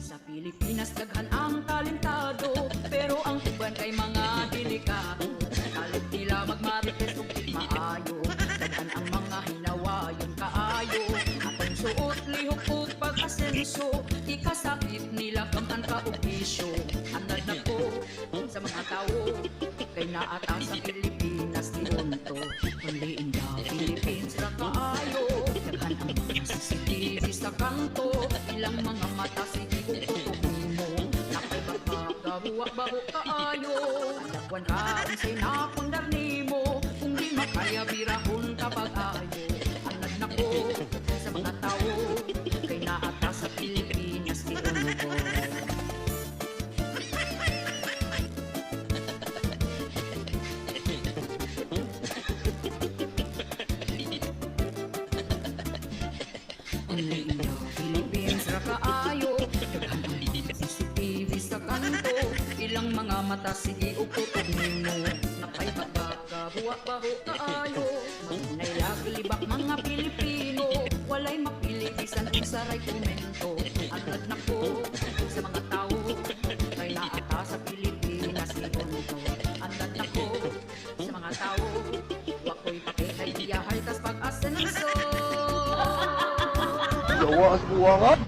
Sa Pilipinas daghan ang talentado, pero ang uban kay mga delikado. Talent nila magmarites ug di maayo, daghan ang mga hinawayon kaayo. Atong suot lihok ug pag-asenso, ikasakit nila kamtan ka og bisyo. Anad na ko sa mga tao, kay naata sa Pilipinas di unto. Only in the Philippines ra kaayo, daghan ang mga CCTV sa kanto, ilang mga mata sige ug tutugin mo. Nakapagkagabuwa-baho kaayo, dagwan ka unsay napundar nimo, kung di makaya birahon kapag ayo. Anad na ko sa mga tao, kay naata sa Pilipinas di unto. Only in the Philippines ra kaayo, daghan ang mga CCTV sa kanto, ilang mga mata sige ug tutog nimo. Napay pagkagabuwa-baho kaayo, magnay laglibak mga Pilipino, walay mapili bisan unsa ray komento. Agad na ko sa mga tao, kay naata sa Pilipinas di unto. Agad na ko sa mga tao, wa ko'y pakitay diyahay tas pag-asenso. Jawa as buwangan.